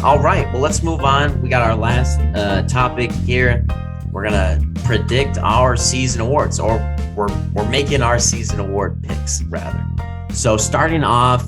All right, well, let's move on. We got our last topic here. We're gonna predict our season awards, or we're making our season award picks rather. So starting off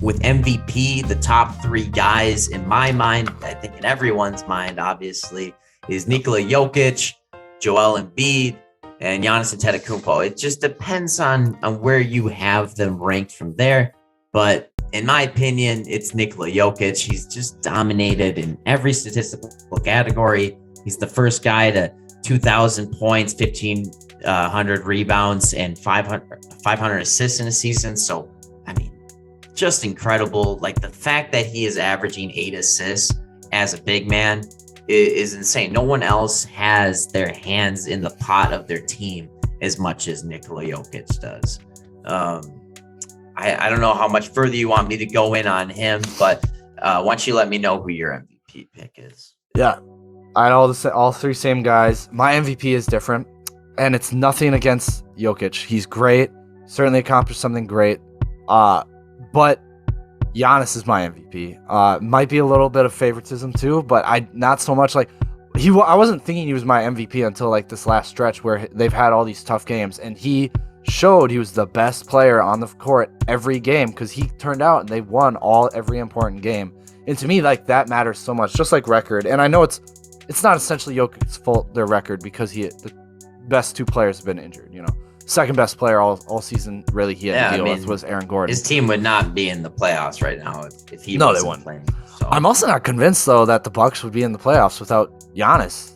with MVP, the top three guys in my mind, I think in everyone's mind, obviously, is Nikola Jokic, Joel Embiid, and Giannis Antetokounmpo. It just depends on where you have them ranked from there, but in my opinion, it's Nikola Jokic. He's just dominated in every statistical category. He's the first guy to 2,000 points, 1,500 rebounds, and 500 assists in a season. So, I mean, just incredible. Like the fact that he is averaging 8 assists as a big man is insane. No one else has their hands in the pot of their team as much as Nikola Jokic does. I don't know how much further you want me to go in on him, but why don't you let me know who your MVP pick is? Yeah, I know all three same guys. My MVP is different, and it's nothing against Jokic. He's great, certainly accomplished something great, but Giannis is my MVP. Might be a little bit of favoritism too, but not so much. Like I wasn't thinking he was my MVP until like this last stretch where they've had all these tough games, and he showed he was the best player on the court every game because he turned out and they won every important game. And to me, like that matters so much, just like record. And I know it's not essentially Jokic's fault, their record, because the best two players have been injured. Second best player all season really he had to deal with was Aaron Gordon. His team would not be in the playoffs right now if he they wasn't wouldn't. playing. So. I'm also not convinced though that the Bucks would be in the playoffs without Giannis.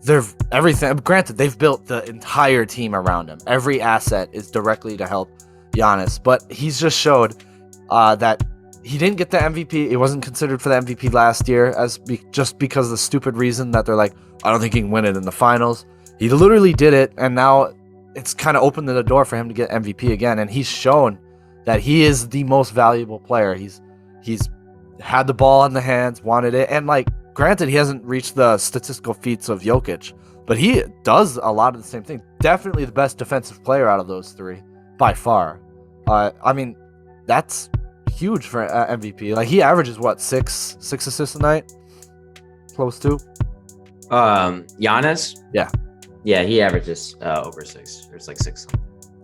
They're everything. Granted, they've built the entire team around him. Every asset is directly to help Giannis, but he's just showed that he didn't get the MVP. He wasn't considered for the MVP last year just because of the stupid reason that they're like, I don't think he can win it in the finals. He literally did it, and now it's kind of opened the door for him to get MVP again, and he's shown that he is the most valuable player. He's had the ball in the hands, wanted it, and like, granted, he hasn't reached the statistical feats of Jokic, but he does a lot of the same thing. Definitely the best defensive player out of those three, by far. I mean, that's huge for MVP. Like, he averages, what, six assists a night? Close to? Giannis? Yeah. Yeah, he averages over 6. There's like 6.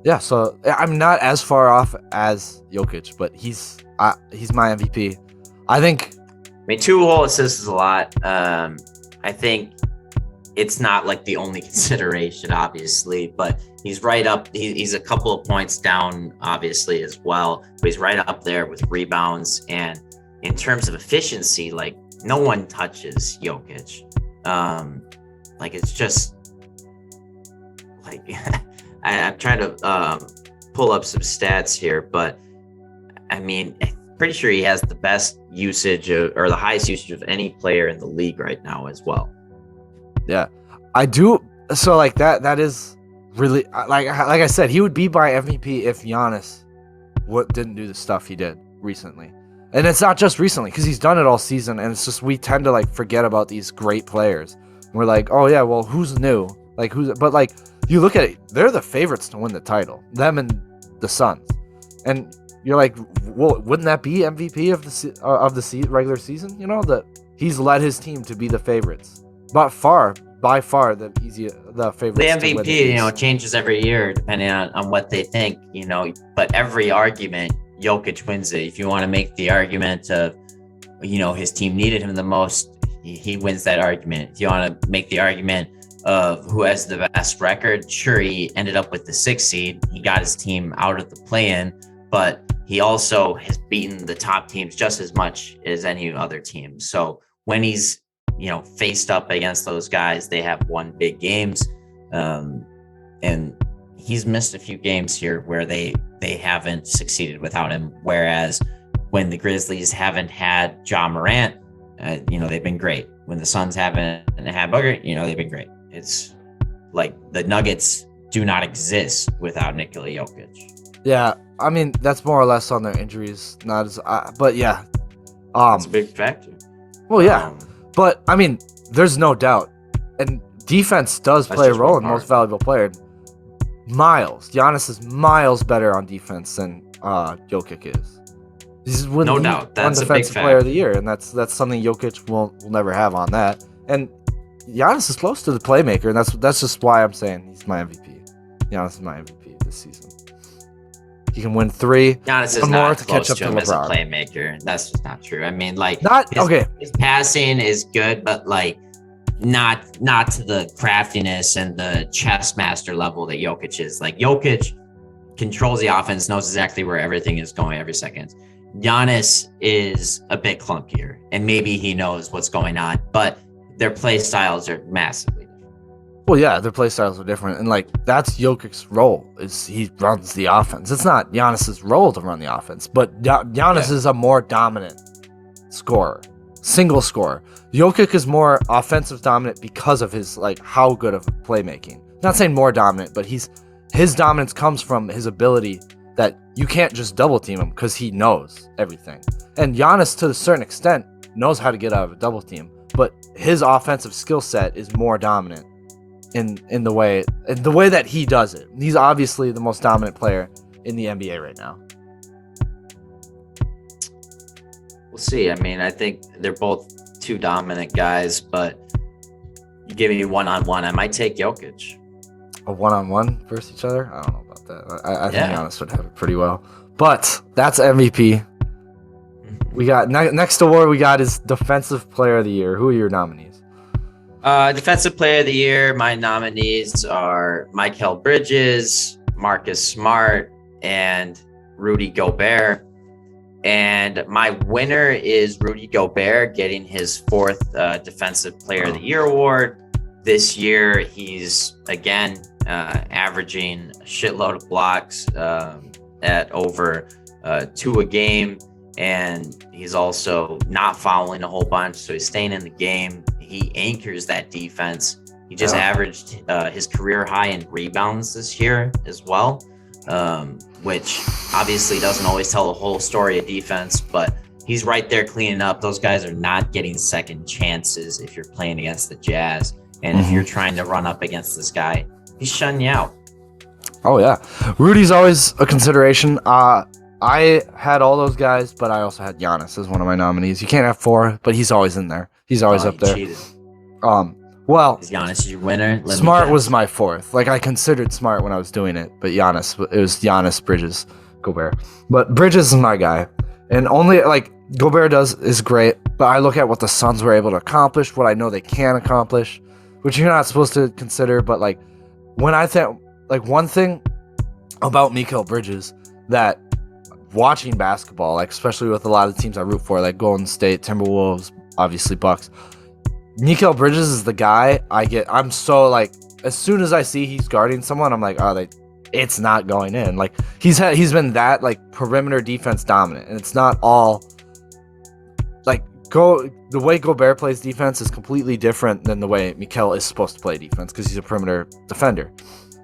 Yeah, so I'm not as far off as Jokic, but he's my MVP. I think... I mean, 2 whole assists is a lot. I think it's not like the only consideration, obviously, but he's right up. He's a couple of points down, obviously, as well. But he's right up there with rebounds. And in terms of efficiency, like no one touches Jokic. Like it's just like I'm trying to pull up some stats here, but I mean. Pretty sure he has the best usage or the highest usage of any player in the league right now as well. Yeah, I do. So like that is really like I said, he would be my MVP if Giannis didn't do the stuff he did recently. And it's not just recently because he's done it all season. And it's just we tend to like forget about these great players. We're like, oh yeah, well who's new? Like but like you look at it, they're the favorites to win the title. Them and the Suns. And you're like, well, wouldn't that be MVP of the regular season? That he's led his team to be the favorites, by far the favorites. The MVP, changes every year depending on what they think, But every argument, Jokic wins it. If you want to make the argument of, his team needed him the most, he wins that argument. If you want to make the argument of who has the best record, sure, he ended up with the 6th seed. He got his team out of the play-in. But he also has beaten the top teams just as much as any other team. So when he's, faced up against those guys, they have won big games. And he's missed a few games here where they haven't succeeded without him. Whereas when the Grizzlies haven't had Morant, they've been great. When the Suns haven't had Booker, they've been great. It's like the Nuggets do not exist without Nikola Jokic. Yeah, I mean that's more or less on their injuries, not as. But yeah, it's a big factor. Well, yeah, but I mean, there's no doubt, and defense does play a role in most valuable player. Giannis is miles better on defense than Jokic is. He's won No doubt. That's a big defensive fact. player of the year, and that's something Jokic will never have on that. And Giannis is close to the playmaker, and that's just why I'm saying he's my MVP. Giannis is my MVP this season. He can win 3. Giannis is one more not to close catch up to to him as a LeBron. playmaker. That's just not true. I mean, like, Not his, okay. his passing is good, but like not to the craftiness and the chess master level that Jokic is. Like, Jokic controls the offense, knows exactly where everything is going every second. Giannis is a bit clunkier, and maybe he knows what's going on, but their play styles are massively different. Well, yeah, their play styles are different, and like that's Jokic's role is he runs the offense. It's not Giannis's role to run the offense, but Giannis is a more dominant scorer, single scorer. Jokic is more offensive dominant because of his like how good of playmaking. Not saying more dominant, but his dominance comes from his ability that you can't just double team him because he knows everything. And Giannis, to a certain extent, knows how to get out of a double team, but his offensive skill set is more dominant in the way that he does it. He's obviously the most dominant player in the NBA right now. We'll see. I mean, I think they're both two dominant guys, but you give me one-on-one, I might take Jokic. A one-on-one versus each other? I don't know about that. I think Yeah. Giannis would have it pretty well. But that's MVP. We got next award we got is Defensive Player of the Year. Who are your nominees? Defensive Player of the Year, my nominees are Mikal Bridges, Marcus Smart, and Rudy Gobert. And my winner is Rudy Gobert, getting his 4th Defensive Player of the Year award. This year, he's, again, averaging a shitload of blocks at over 2 a game. And he's also not fouling a whole bunch, so he's staying in the game. He anchors that defense. He just averaged his career high in rebounds this year as well, which obviously doesn't always tell the whole story of defense, but he's right there cleaning up. Those guys are not getting second chances if you're playing against the Jazz. And if you're trying to run up against this guy, he's shutting you out. Oh, yeah. Rudy's always a consideration. I had all those guys, but I also had Giannis as one of my nominees. You can't have 4, but he's always in there. He's always up there. Cheated. Well, Is Giannis your winner? Smart was my 4th. Like, I considered Smart when I was doing it, but it was Giannis, Bridges, Gobert. But Bridges is my guy. And only, like, Gobert is great, but I look at what the Suns were able to accomplish, what I know they can accomplish, which you're not supposed to consider, but, like, when I think, like, one thing about Mikal Bridges that watching basketball, like, especially with a lot of teams I root for, like Golden State, Timberwolves, obviously Bucks, Mikal Bridges is the guy I'm so, like, as soon as I see he's guarding someone, I'm like, it's not going in. Like, he's been that, like, perimeter defense dominant, and it's not all, like, the way Gobert plays defense is completely different than the way Mikal is supposed to play defense because he's a perimeter defender.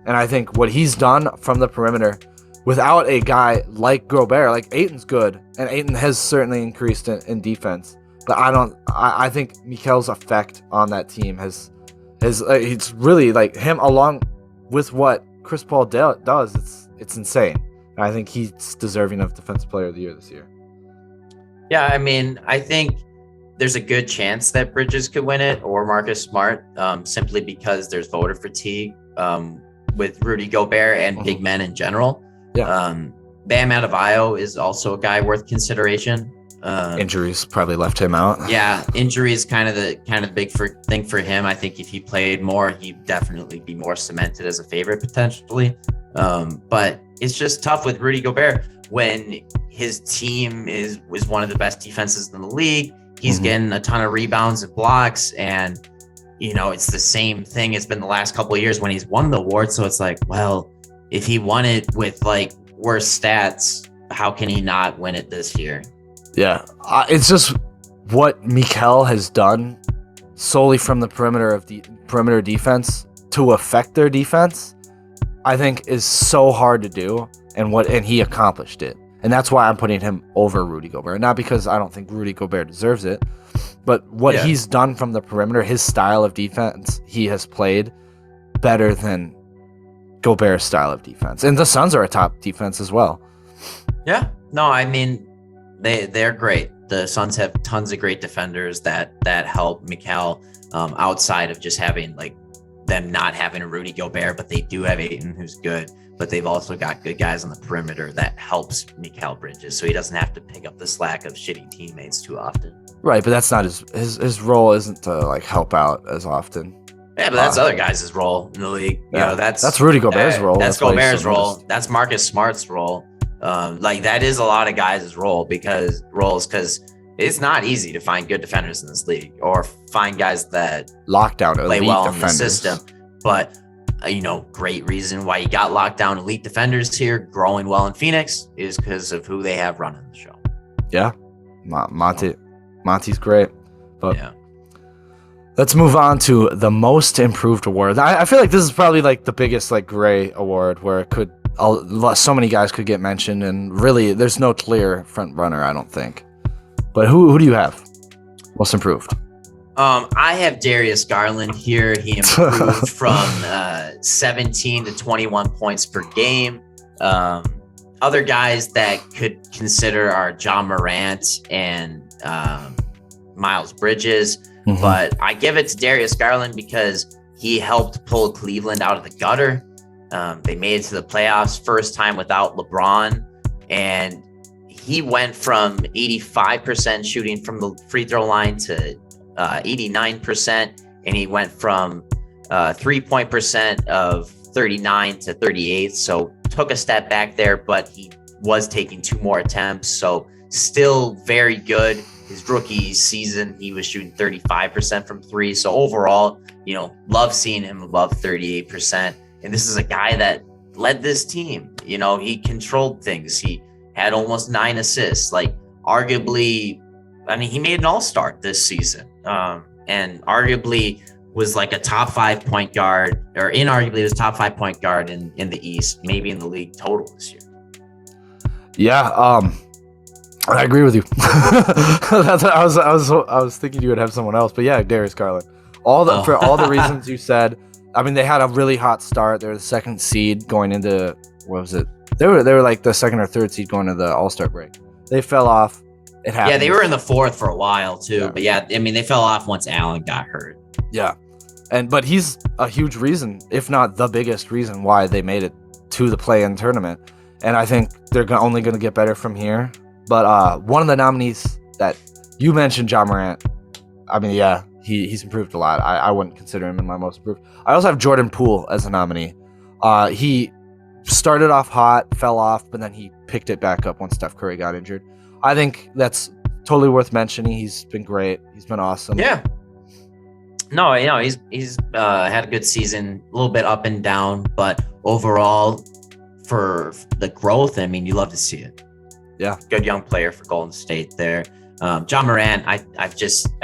And I think what he's done from the perimeter without a guy like Gobert, like Ayton's good, and Ayton has certainly increased in defense. But I think Mikal's effect on that team it's really, like, him along with what Chris Paul does. It's insane. And I think he's deserving of Defensive Player of the Year this year. Yeah, I mean, I think there's a good chance that Bridges could win it or Marcus Smart, simply because there's voter fatigue with Rudy Gobert and big men in general. Yeah. Bam Adebayo is also a guy worth consideration. Injuries probably left him out. Yeah, injury is kind of the big thing for him. I think if he played more, he'd definitely be more cemented as a favorite potentially. But it's just tough with Rudy Gobert when his team was one of the best defenses in the league. He's getting a ton of rebounds and blocks, and it's the same thing. It's been the last couple of years when he's won the award. So it's like, well, if he won it with, like, worse stats, how can he not win it this year? Yeah, it's just what Mikal has done solely from the perimeter defense to affect their defense. I think is so hard to do, and he accomplished it, and that's why I'm putting him over Rudy Gobert. Not because I don't think Rudy Gobert deserves it, but what he's done from the perimeter, his style of defense, he has played better than Gobert's style of defense, and the Suns are a top defense as well. Yeah, no, I mean, they're great. The Suns have tons of great defenders that help Mikal, outside of just having like them not having a Rudy Gobert, but they do have Ayton, who's good. But they've also got good guys on the perimeter that helps Mikal Bridges, so he doesn't have to pick up the slack of shitty teammates too often. Right, but that's not his role. Isn't to like help out as often. Yeah, but that's other guys' role in the league. You know, that's Rudy Gobert's role. That's Gobert's role. That's Marcus Smart's role. Like that is a lot of guys' role because it's not easy to find good defenders in this league or find guys that lockdown play well defenders. In the system. But great reason why you got lockdown elite defenders here growing well in Phoenix is because of who they have running the show. Yeah, Monty's great, but yeah. Let's move on to the most improved award. I feel like this is probably like the biggest like gray award where it could so many guys could get mentioned, and really there's no clear front runner, I don't think. But who do you have most improved? I have Darius Garland here. He improved from 17 to 21 points per game. Other guys that could consider are John Morant and Miles Bridges. Mm-hmm. But I give it to Darius Garland because he helped pull Cleveland out of the gutter. They made it to the playoffs first time without LeBron. And he went from 85% shooting from the free throw line to 89%. And he went from 3-point percent of 39 to 38. So took a step back there, but he was taking 2 more attempts. So still very good. His rookie season, he was shooting 35% from 3. So overall, love seeing him above 38%. And this is a guy that led this team. He controlled things. He had almost 9 assists. Like arguably, he made an all-star this season. And arguably was like a top 5 point guard, or inarguably was top 5 point guard in the East, maybe in the league total this year. Yeah, I agree with you. I was thinking you would have someone else, but yeah, Darius Garland. For all the reasons you said. They had a really hot start. They were the 2nd seed going into what was it? They were like the 2nd or 3rd seed going to the All-Star break. They fell off. It happened. Yeah, they were in the 4th for a while too. Yeah. But yeah, they fell off once Allen got hurt. Yeah, but he's a huge reason, if not the biggest reason, why they made it to the play-in tournament. And I think they're only going to get better from here. But one of the nominees that you mentioned, John Morant, he's improved a lot. I wouldn't consider him in my most improved. I also have Jordan Poole as a nominee. He started off hot, fell off, but then he picked it back up once Steph Curry got injured. I think that's totally worth mentioning. He's been great. He's been awesome. Yeah. No, he's had a good season, a little bit up and down, but overall for the growth, you love to see it. Yeah. Good young player for Golden State there. John Moran, I've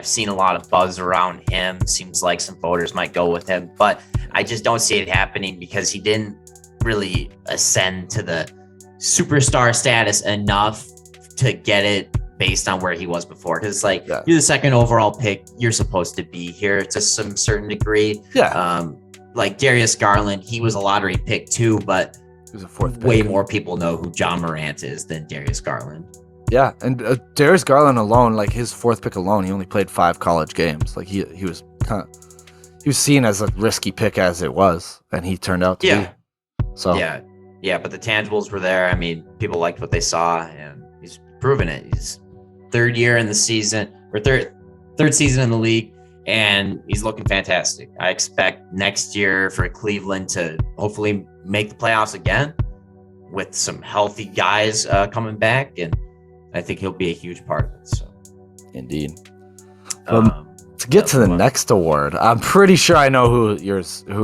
seen a lot of buzz around him. Seems like some voters might go with him, but I just don't see it happening because he didn't really ascend to the superstar status enough to get it based on where he was before. Because you're the 2nd overall pick, you're supposed to be here to some certain degree. Yeah. Like Darius Garland, he was a lottery pick too, but he was a 4th pick. Way more people know who John Morant is than Darius Garland. Yeah, and Darius Garland alone, like his 4th pick alone, he only played 5 college games. Like he was seen as a risky pick as it was, and he turned out to be. So yeah, but the tangibles were there. People liked what they saw, and he's proven it. He's 3rd year in the season, or third season in the league, and he's looking fantastic. I expect next year for Cleveland to hopefully make the playoffs again with some healthy guys coming back, and I think he'll be a huge part of it. So, indeed. To get to the next award, I'm pretty sure I know who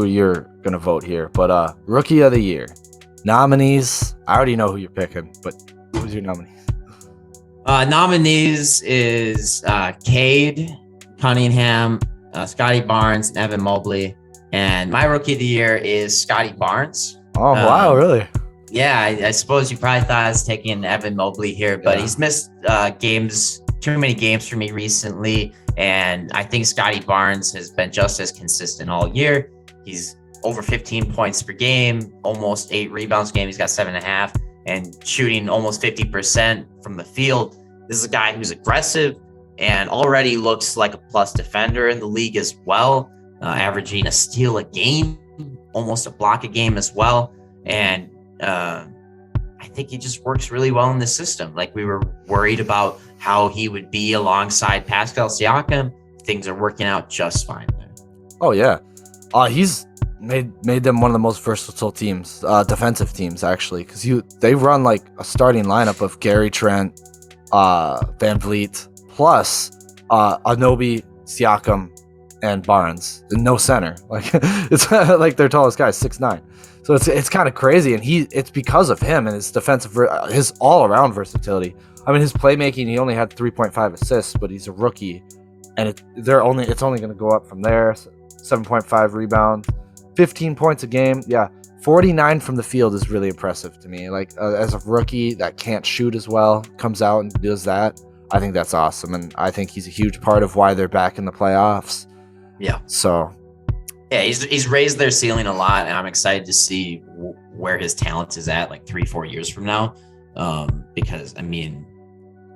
you're gonna vote here. But Rookie of the Year nominees, I already know who you're picking. But who's your nominees? Nominees is Cade Cunningham, Scotty Barnes, and Evan Mobley. And my Rookie of the Year is Scotty Barnes. Oh wow, really? Yeah, I suppose you probably thought I was taking Evan Mobley here, but he's missed too many games for me recently. And I think Scotty Barnes has been just as consistent all year. He's over 15 points per game, almost 8 rebounds a game. He's got 7.5 and shooting almost 50% from the field. this is a guy who's aggressive and already looks like a plus defender in the league as well, averaging a steal a game, almost a block a game as well. And I think he just works really well in the system. Like, we were worried about how he would be alongside Pascal Siakam. Things are working out just fine there. Oh yeah, he's made them one of the most versatile teams, defensive teams actually, because they run like a starting lineup of Gary Trent, Van Vliet, plus Anobi, Siakam, and Barnes, and no center. Like, it's like their tallest guy is 6'9". So it's kind of crazy, and it's because of him and his defensive, his all-around versatility. I mean, his playmaking, he only had 3.5 assists, but he's a rookie, and it's only going to go up from there. 7.5 rebounds, 15 points a game. Yeah, 49 from the field is really impressive to me. Like, as a rookie that can't shoot as well, comes out and does that. I think that's awesome, and I think he's a huge part of why they're back in the playoffs. Yeah. So, yeah, he's raised their ceiling a lot, and I'm excited to see where his talent is at like 3-4 years from now. Because I mean,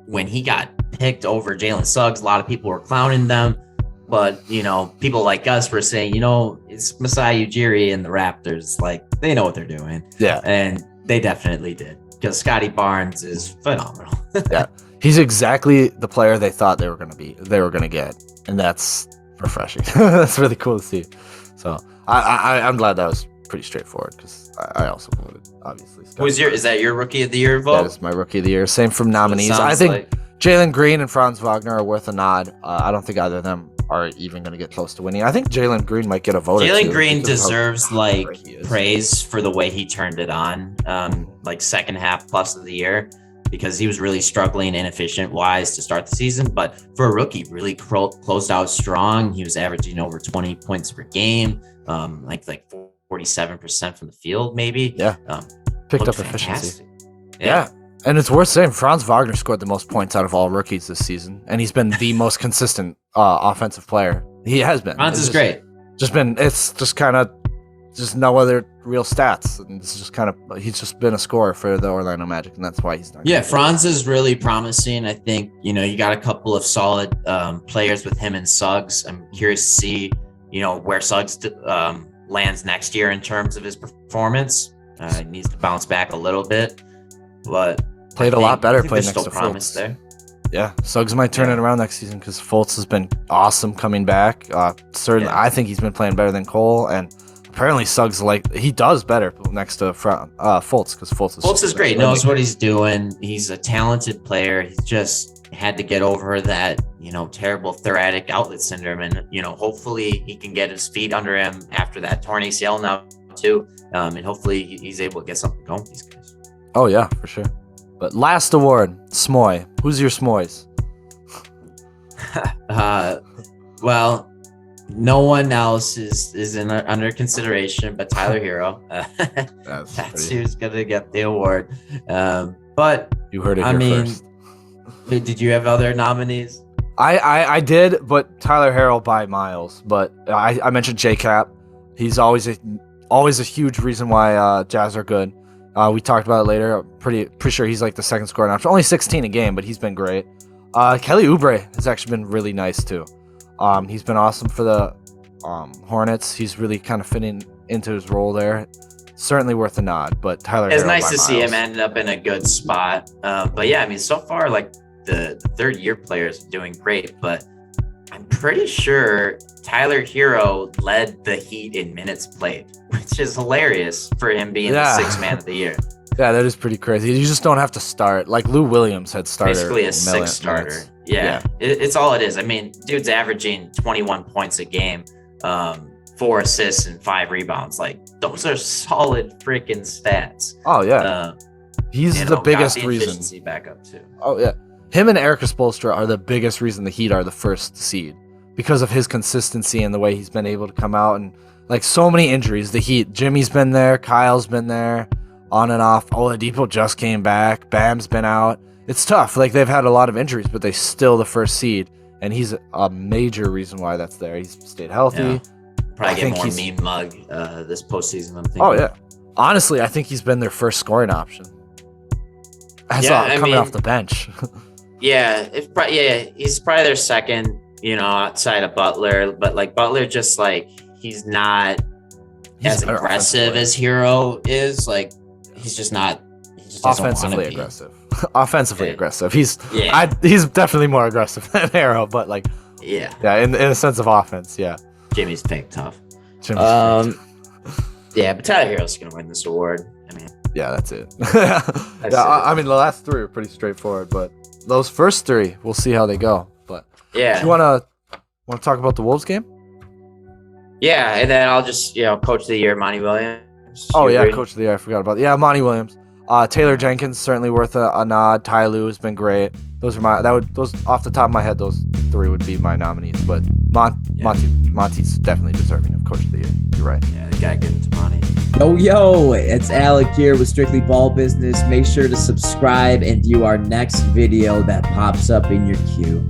when he got picked over Jalen Suggs, a lot of people were clowning them, but people like us were saying, it's Masai Ujiri and the Raptors, like, they know what they're doing. Yeah, and they definitely did, because Scotty Barnes is phenomenal. Yeah, he's exactly the player they thought they were going to get, and that's refreshing. That's really cool to see. So I'm glad that was pretty straightforward, because I also voted, obviously. Is that your rookie of the year vote? That is my rookie of the year. Same from nominees. I think Jalen Green and Franz Wagner are worth a nod. I don't think either of them are even going to get close to winning. I think Jalen Green might get a vote. Jalen Green deserves praise for the way he turned it on, like second half plus of the year, because he was really struggling inefficient wise to start the season. But for a rookie, really closed out strong. He was averaging over 20 points per game, like 47% from the field, maybe. Yeah. Picked up efficiency. Yeah. And it's worth saying, Franz Wagner scored the most points out of all rookies this season, and he's been the most consistent offensive player. He has been. Franz is great. It's just kind of no other real stats, and it's just kind of, he's just been a scorer for the Orlando Magic, and that's why he's not. Yeah, Franz is really promising. I think you got a couple of solid players with him and Suggs. I'm curious to see where Suggs lands next year in terms of his performance. He needs to bounce back a little bit, but played a lot better playing next to Fultz there. Yeah, Suggs might turn it around next season, because Fultz has been awesome coming back. Certainly, I think he's been playing better than Cole, and apparently Suggs he does better next to Fultz, because Fultz is great. Knows what he's doing. He's a talented player. He's just had to get over that terrible thoracic outlet syndrome, and hopefully he can get his feet under him after that torn ACL now too, and hopefully he's able to get something going with these guys. Oh yeah, for sure. But last award, Smoy. Who's your Smoys? Well, no one else is under consideration but Tyler Hero. That's who's gonna get the award. But you heard it here first. Did you have other nominees? I did, but Tyler Hero by miles. But I mentioned J-Cap. He's always a huge reason why Jazz are good. We talked about it later. I'm pretty sure he's like the second scorer now. Only 16 a game, but he's been great. Kelly Oubre has actually been really nice too. He's been awesome for the Hornets. He's really kind of fitting into his role there. Certainly worth a nod, but Tyler Hero. It's nice to see him end up in a good spot. But yeah, I mean, so far, like the third year players are doing great, but I'm pretty sure Tyler Hero led the Heat in minutes played, which is hilarious for him being the sixth man of the year. Yeah, that is pretty crazy. You just don't have to start. Like Lou Williams had started. Basically a sixth starter. Yeah. It's all it is. I mean, dude's averaging 21 points a game, 4 assists and 5 rebounds. Like, those are solid freaking stats. Oh, yeah. He's the biggest reason. Efficiency back up too. Oh, yeah. Him and Eric Spoelstra are the biggest reason the Heat are the first seed, because of his consistency and the way he's been able to come out. And like so many injuries, the Heat, Jimmy's been there, Kyle's been there, on and off. Oladipo just came back. Bam's been out. It's tough. Like, they've had a lot of injuries, but they still the first seed, and he's a major reason why that's there. He's stayed healthy. Yeah. Probably get more meme mug this postseason, I'm thinking. Oh, yeah. Honestly, I think he's been their first scoring option. Coming off the bench. Yeah, he's probably their second, outside of Butler. But like Butler, just like he's not as better aggressive as Hero is. Like he's just not. He just doesn't wanna Offensively be. aggressive. Offensively Yeah. aggressive. He's Yeah. he's definitely more aggressive than Hero, but like Yeah, in a sense of offense, yeah. Jimmy's picked tough. Jimmy's Yeah, but Tyler Hero's gonna win this award. I mean, yeah, that's it. That's I mean, the last three are pretty straightforward, but those first three, we'll see how they go. But yeah, you wanna talk about the Wolves game? yeah, and then I'll just coach of the year, Monty Williams. Oh You yeah, agree? coach of the year. I forgot about Monty Williams. Taylor Jenkins certainly worth a nod. Ty Lue has been great. Those off the top of my head, those three would be my nominees. But Monty's definitely deserving of coach of the year. You're right. Yeah, the guy getting to Monty. Yo, it's Alec here with Strictly Ball Business. Make sure to subscribe and view our next video that pops up in your queue.